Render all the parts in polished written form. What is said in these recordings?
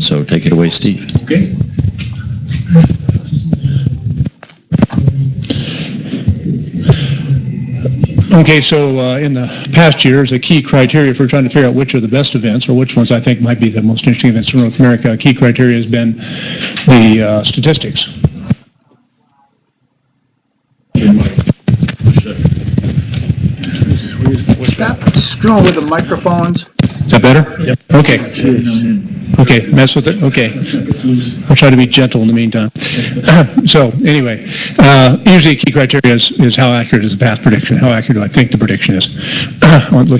So take it away, Steve. Okay. Okay, so in the past years, a key criteria for trying to figure out which are the best events or which ones I think might be the most interesting events in North America, a key criteria has been the statistics. Stop screwing with the microphones. Is that better? Yep. Okay. Okay, mess with it? Okay. I'll try to be gentle in the meantime. So, anyway, usually a key criteria is how accurate is the past prediction? How accurate do I think the prediction is?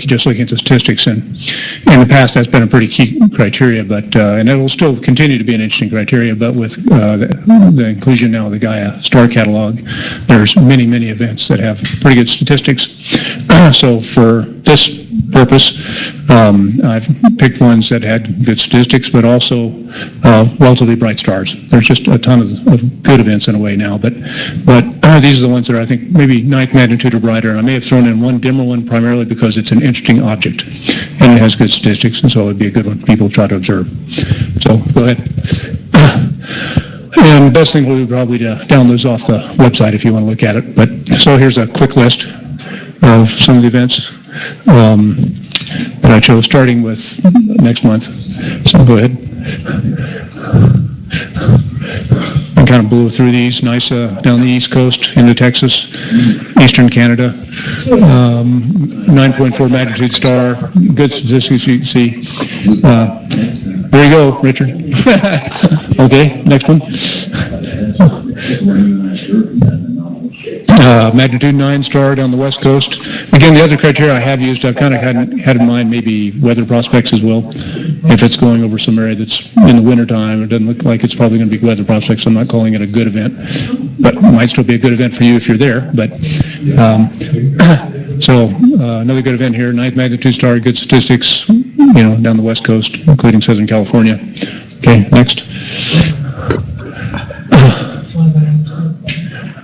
Just looking at the statistics, and in the past that's been a pretty key criteria, but and it will still continue to be an interesting criteria, but with the inclusion now of the Gaia star catalog, there's many, many events that have pretty good statistics. So for this purpose, I've picked ones that had good statistics, but also relatively bright stars. There's just a ton of good events in a way now, but these are the ones that are, I think, maybe ninth magnitude or brighter. And I may have thrown in one dimmer one primarily because it's an interesting object and it has good statistics, and so it would be a good one for people to try to observe. So go ahead. And the best thing will be probably to download those off the website if you want to look at it. But so here's a quick list of some of the events that I chose, starting with next month. So go ahead. I kind of blew through these. NISA down the East Coast into Texas, Eastern Canada, 9.4 magnitude star, good statistics you can see. There you go, Richard. Okay, next one. Magnitude 9 star down the West Coast. Again, the other criteria I have used, I've kind of had in mind maybe weather prospects as well. If it's going over some area that's in the wintertime, it doesn't look like it's probably going to be weather prospects, so I'm not calling it a good event. But it might still be a good event for you if you're there. But so another good event here, 9th magnitude star, good statistics, down the West Coast, including Southern California. Okay, next.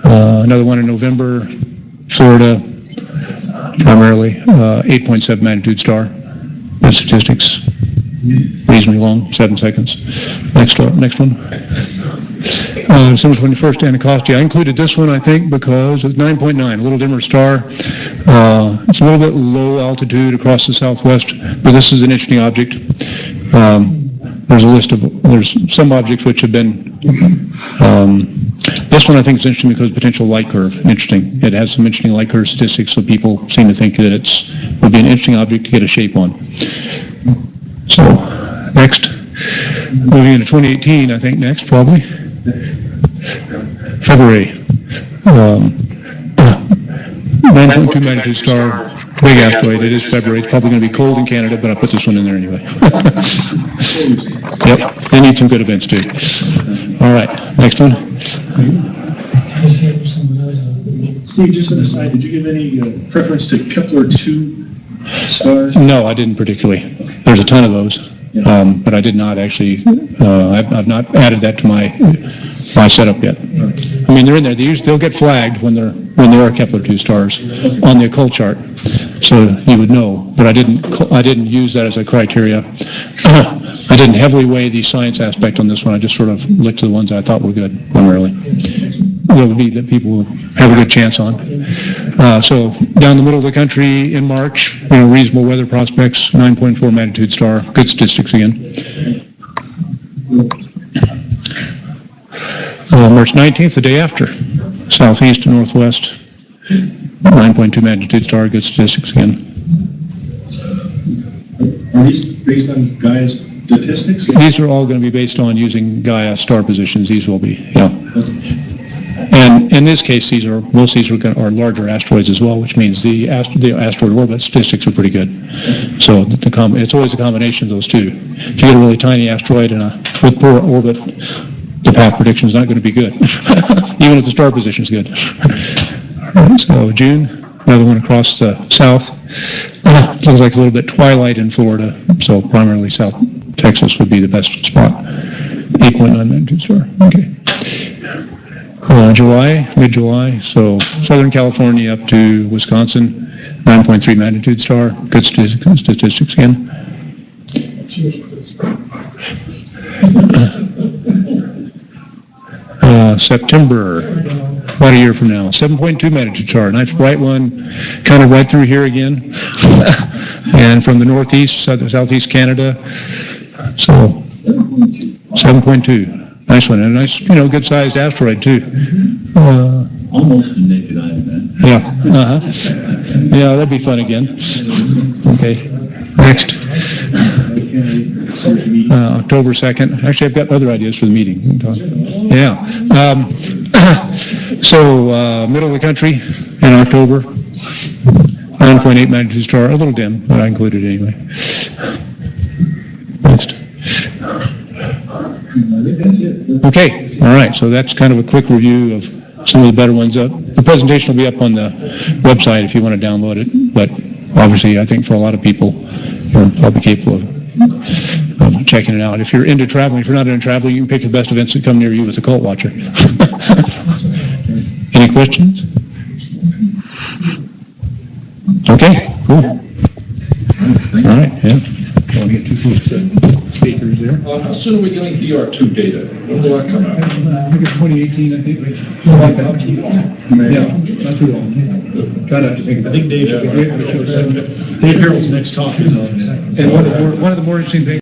Another one in November, Florida, primarily, 8.7 magnitude star. Good statistics, reasonably long, 7 seconds. Next one. December 21st, Anacostia. I included this one, I think, because it's 9.9, a little dimmer star. It's a little bit low altitude across the southwest, but this is an interesting object. There's some objects which have been, this one I think is interesting because potential light curve, interesting. It has some interesting light curve statistics, so people seem to think that would be an interesting object to get a shape on. So, next. Moving into 2018, I think next, probably. February. 9.2 magnitude star, big asteroid. It is February. It's probably going to be cold in Canada, but I put this one in there anyway. Yep, they need some good events too. All right, next one. Steve, just an aside, did you give any preference to Kepler-2 stars? No, I didn't particularly. There's a ton of those, but I did not actually. I've not added that to my setup yet. I mean, they're in there. They'll get flagged when there are Kepler-2 stars on the occult chart, so you would know. But I didn't use that as a criteria. I didn't heavily weigh the science aspect on this one. I just sort of looked to the ones I thought were good primarily. That would be that people would have a good chance on. So down the middle of the country in March, reasonable weather prospects, 9.4 magnitude star, good statistics again. March 19th, the day after, southeast to northwest, 9.2 magnitude star, good statistics again. Are these based on Gaia's statistics? These are all going to be based on using Gaia star positions. These will be, yeah. And in this case, most of these are larger asteroids as well, which means the asteroid orbit statistics are pretty good. So it's always a combination of those two. If you get a really tiny asteroid with poor orbit, the path prediction is not going to be good, even if the star position is good. All right, so June, another one across the south. Looks like a little bit twilight in Florida, so primarily South Texas would be the best spot. 8.9 magnitude star. Okay. July, mid-July, so Southern California up to Wisconsin, 9.3 magnitude star. Good statistics again. September, about a year from now, 7.2 magnitude star, nice bright one, kind of right through here again, and from the northeast, southeast Canada, so 7.2, nice one, and a nice, good sized asteroid too. Almost a naked eye, man. Yeah, yeah, that'd be fun again. Okay, next. October 2nd. Actually, I've got other ideas for the meeting. Yeah. So, middle of the country in October, 9.8 magnitude star, a little dim, but I included it anyway. Next. Okay, all right, so that's kind of a quick review of some of the better ones. The presentation will be up on the website if you want to download it, but obviously I think for a lot of people, you're probably capable of checking it out. If you're into traveling, if you're not into traveling, you can pick the best events that come near you with a Cult Watcher. Any questions? Okay, cool. All right, yeah. I'll get two speakers there. How soon are we getting DR2 data? When will that come out? I think it's 2018, I think. Yeah, not too long. Try not to think about it. I think Dave Harold's next talk is on that. And one of the more interesting things